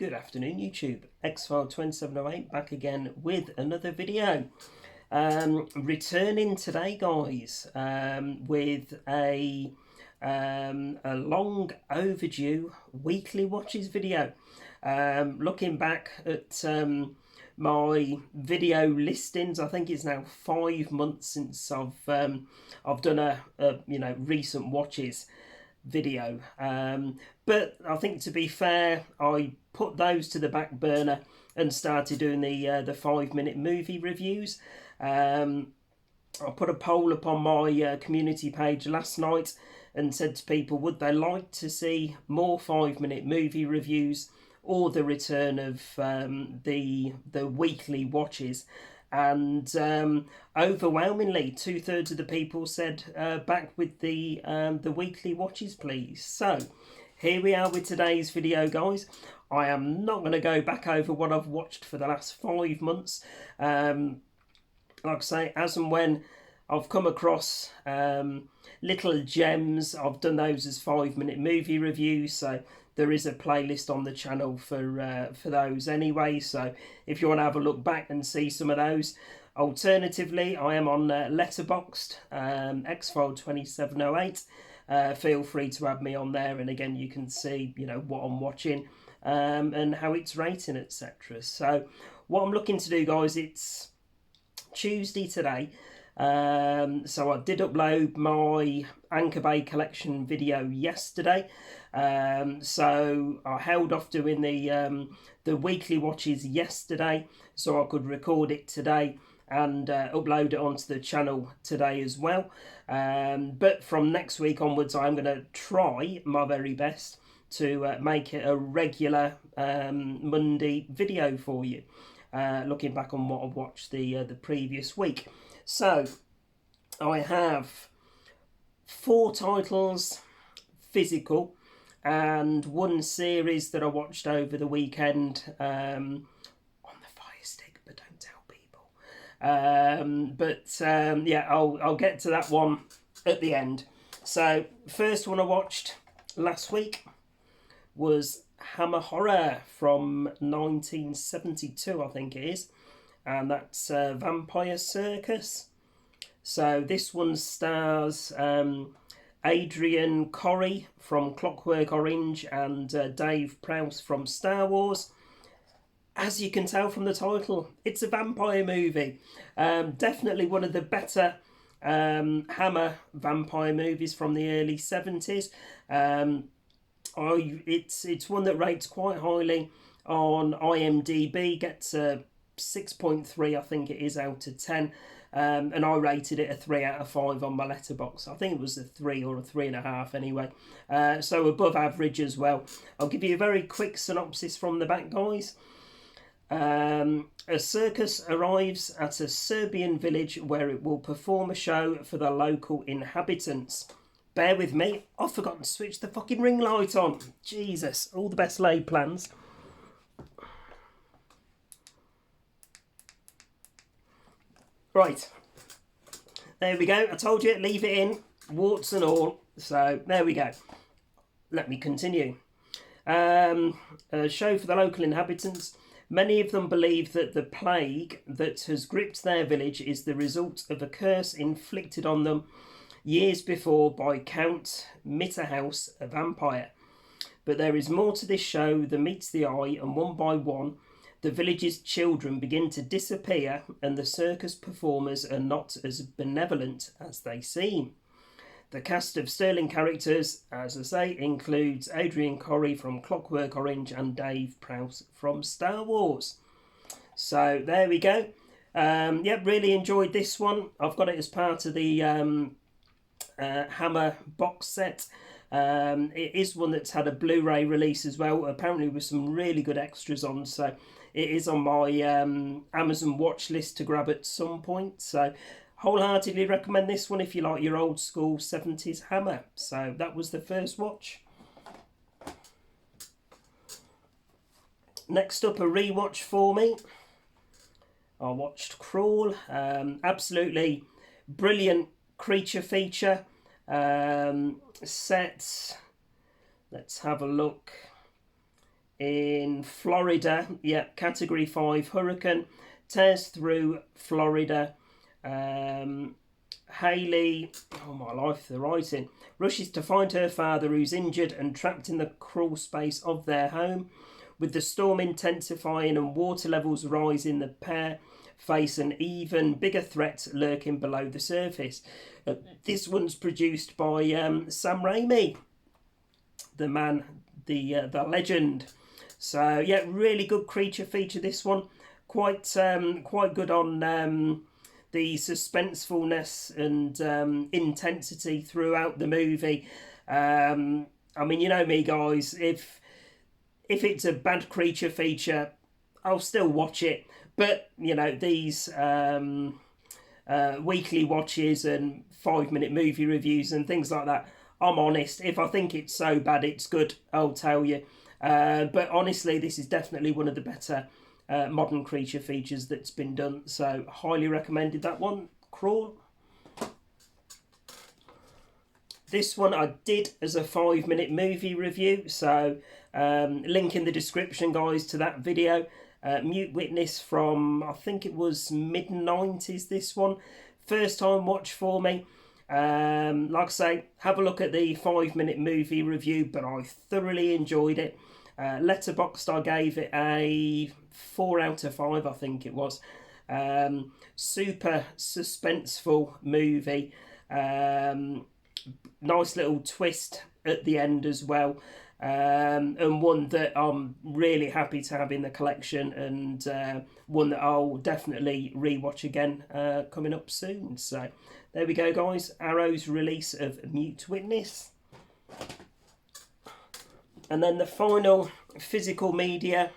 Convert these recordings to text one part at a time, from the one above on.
Good afternoon, YouTube. Xfile2708 back again with another video. Returning today, guys, with a long overdue weekly watches video. Looking back at my video listings, I think it's now 5 months since I've done a recent watches video, but I think, to be fair, I put those to the back burner and started doing the 5-minute movie reviews. I put a poll up on my community page last night and said to people, would they like to see more 5-minute movie reviews or the return of the weekly watches? And overwhelmingly, 2/3 of the people said back with the weekly watches, please. So here we are with today's video, guys. I am not going to go back over what I've watched for the last 5 months. Like I say, as and when I've come across little gems, I've done those as 5-minute movie reviews. So there is a playlist on the channel for those anyway. So if you want to have a look back and see some of those. Alternatively, I am on Letterboxd, Xfile2708. Feel free to add me on there, and again, you can see what I'm watching and how it's rating, etc. So what I'm looking to do, guys, it's Tuesday today. So I did upload my Anchor Bay collection video yesterday. So I held off doing the weekly watches yesterday so I could record it today and upload it onto the channel today as well. But from next week onwards, I'm going to try my very best to make it a regular Monday video for you, looking back on what I watched the previous week. So I have 4 titles physical and 1 series that I watched over the weekend on the Fire Stick, but don't tell people. Yeah, I'll get to that one at the end. So first one I watched last week was Hammer Horror from 1972, I think it is. And that's Vampire Circus. So this one stars Adrian Corey from Clockwork Orange and Dave Prowse from Star Wars. As you can tell from the title, it's a vampire movie. Definitely one of the better Hammer vampire movies from the early 70s. It's one that rates quite highly on IMDb, gets a 6.3, I think it is, out of 10. And I rated it a 3 out of 5 on my Letterboxd. I think it was a 3 or a 3.5 anyway. So above average as well. I'll give you a very quick synopsis from the back, guys. A circus arrives at a Serbian village where it will perform a show for the local inhabitants. Bear with me, I've forgotten to switch the fucking ring light on. Jesus, all the best laid plans. Right, there we go. I told you, leave it in, warts and all. So there we go. Let me continue. A show for the local inhabitants. Many of them believe that the plague that has gripped their village is the result of a curse inflicted on them years before by Count Mitterhouse, a vampire. But there is more to this show than meets the eye, and one by one, the village's children begin to disappear, and the circus performers are not as benevolent as they seem. The cast of sterling characters, as I say, includes Adrian Corey from Clockwork Orange and Dave Prowse from Star Wars. So there we go. Yeah, really enjoyed this one. I've got it as part of the Hammer box set. It is one that's had a Blu-ray release as well, apparently with some really good extras on, so it is on my Amazon watch list to grab at some point. So wholeheartedly recommend this one if you like your old school 70s Hammer. So that was the first watch. Next up, a rewatch for me. I watched Crawl. Absolutely brilliant creature feature. Set, let's have a look, in Florida. Yeah, Category 5 hurricane tears through Florida. Hayley, oh my life, the writing, rushes to find her father who's injured and trapped in the crawl space of their home. With the storm intensifying and water levels rising, the pair face an even bigger threat lurking below the surface. This one's produced by Sam Raimi, the man, the legend. So yeah, really good creature feature. This one, quite good on the suspensefulness and intensity throughout the movie. I mean, you know me, guys. If it's a bad creature feature, I'll still watch it. But you know, these weekly watches and 5-minute movie reviews and things like that, I'm honest. If I think it's so bad it's good, I'll tell you. But honestly, this is definitely one of the better modern creature features that's been done. So highly recommended that one. Crawl. This one I did as a 5-minute movie review. So link in the description, guys, to that video. Mute Witness from, I think it was mid-90s, this one. First time watch for me. Like I say, have a look at the 5-minute movie review, but I thoroughly enjoyed it. Letterboxd, I gave it a 4 out of 5, I think it was. Super suspenseful movie. Nice little twist at the end as well. And one that I'm really happy to have in the collection, and one that I'll definitely rewatch again coming up soon. So there we go, guys. Arrow's release of Mute Witness. And then the final physical media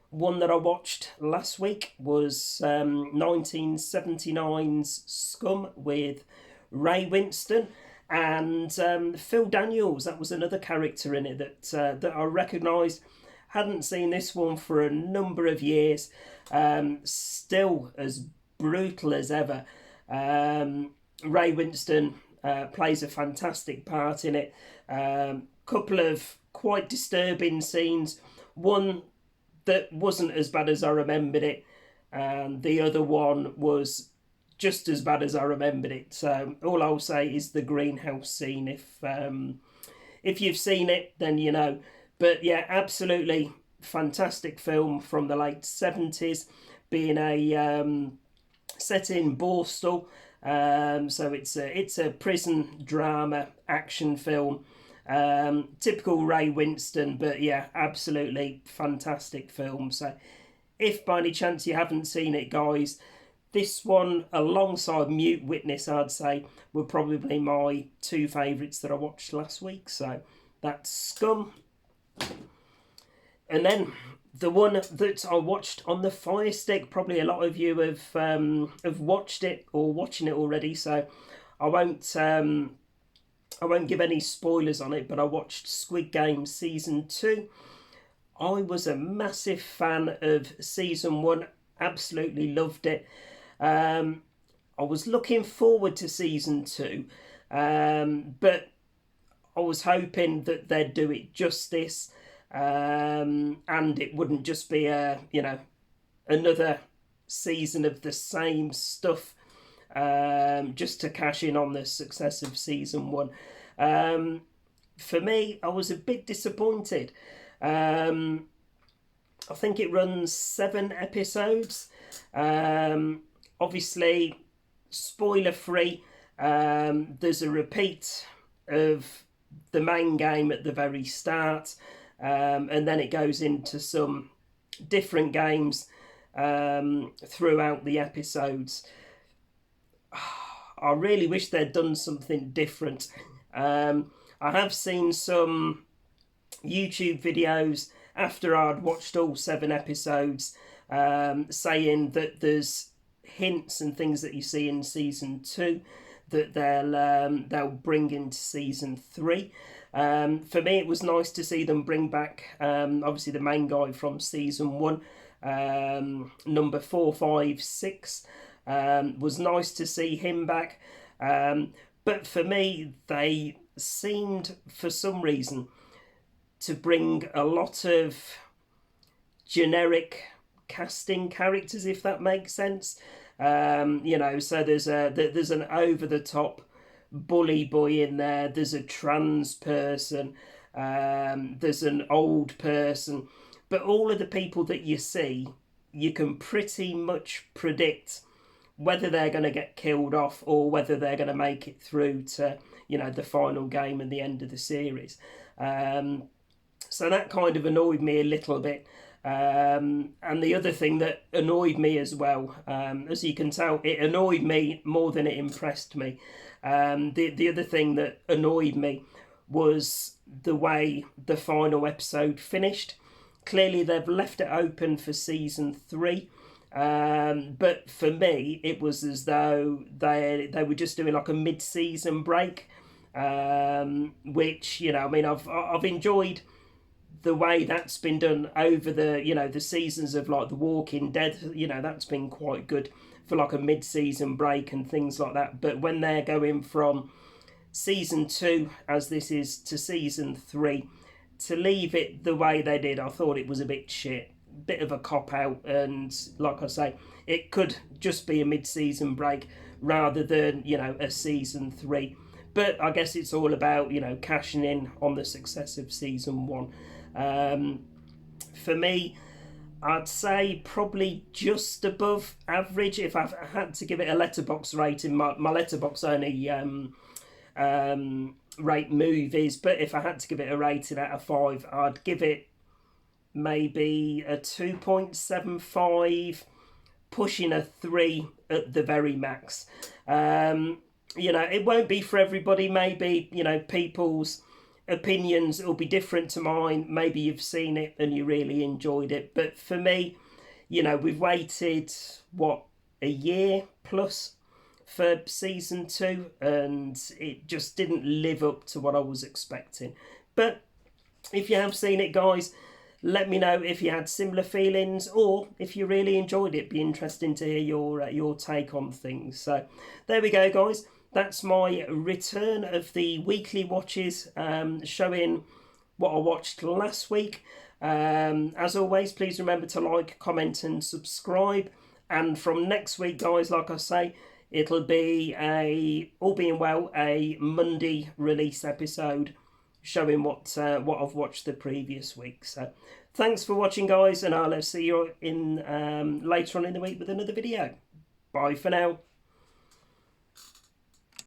one that I watched last week was 1979's Scum with Ray Winstone and Phil Daniels. That was another character in it that I recognised. Hadn't seen this one for a number of years. Still as brutal as ever. Ray Winstone plays a fantastic part in it. Couple of quite disturbing scenes. One that wasn't as bad as I remembered it, and the other one was just as bad as I remembered it. So all I'll say is the greenhouse scene. If you've seen it, then you know. But yeah, absolutely fantastic film from the late 70s, being a set in Borstal. So it's a prison drama action film. Typical Ray Winstone, but yeah, absolutely fantastic film. So if by any chance you haven't seen it, guys, this one alongside Mute Witness, I'd say, were probably my 2 favourites that I watched last week. So that's Scum. And then the one that I watched on the Fire Stick, probably a lot of you have watched it or watching it already, so I won't give any spoilers on it, but I watched Squid Game Season 2. I was a massive fan of Season 1, absolutely loved it. I was looking forward to Season 2, but I was hoping that they'd do it justice, and it wouldn't just be another season of the same stuff, just to cash in on the success of Season 1. For me, I was a bit disappointed. I think it runs 7 episodes. Obviously, spoiler free. There's a repeat of the main game at the very start, and then it goes into some different games throughout the episodes. I really wish they'd done something different. I have seen some YouTube videos after I'd watched all 7 episodes, saying that there's hints and things that you see in Season 2 that they'll bring into Season 3. For me, it was nice to see them bring back obviously the main guy from Season 1, number 456. Was nice to see him back. But for me, they seemed, for some reason, to bring a lot of generic casting characters, if that makes sense. You know, so there's an over the top bully boy in there. There's a trans person. There's an old person, but all of the people that you see, you can pretty much predict whether they're going to get killed off or whether they're going to make it through to, you know, the final game and the end of the series. So that kind of annoyed me a little bit. And the other thing that annoyed me as well, as you can tell, it annoyed me more than it impressed me. The other thing that annoyed me was the way the final episode finished. Clearly, they've left it open for season 3. But for me, it was as though they were just doing like a mid-season break, which, you know, I mean, I've enjoyed the way that's been done over the, you know, the seasons of like The Walking Dead. You know, that's been quite good for like a mid-season break and things like that. But when they're going from season 2, as this is, to season 3, to leave it the way they did, I thought it was a bit shit. Bit of a cop out, and like I say, it could just be a mid-season break rather than, you know, a season 3. But I guess it's all about, you know, cashing in on the success of season 1. For me, I'd say probably just above average. If I had to give it a letterbox rating, my letterbox only rate movies, but if I had to give it a rating out of 5, I'd give it maybe a 2.75, pushing a 3 at the very max. You know, it won't be for everybody. Maybe, you know, people's opinions will be different to mine. Maybe you've seen it and you really enjoyed it. But for me, you know, we've waited, what, a year plus for season 2, and it just didn't live up to what I was expecting. But if you have seen it, guys, let me know if you had similar feelings or if you really enjoyed it. Be interesting to hear your take on things. So there we go, guys. That's my return of the weekly watches, showing what I watched last week. As always, please remember to like, comment and subscribe. And from next week, guys, like I say, it'll be all being well, a Monday release episode showing what I've watched the previous week. So thanks for watching, guys, and I'll see you in later on in the week with another video. Bye for now.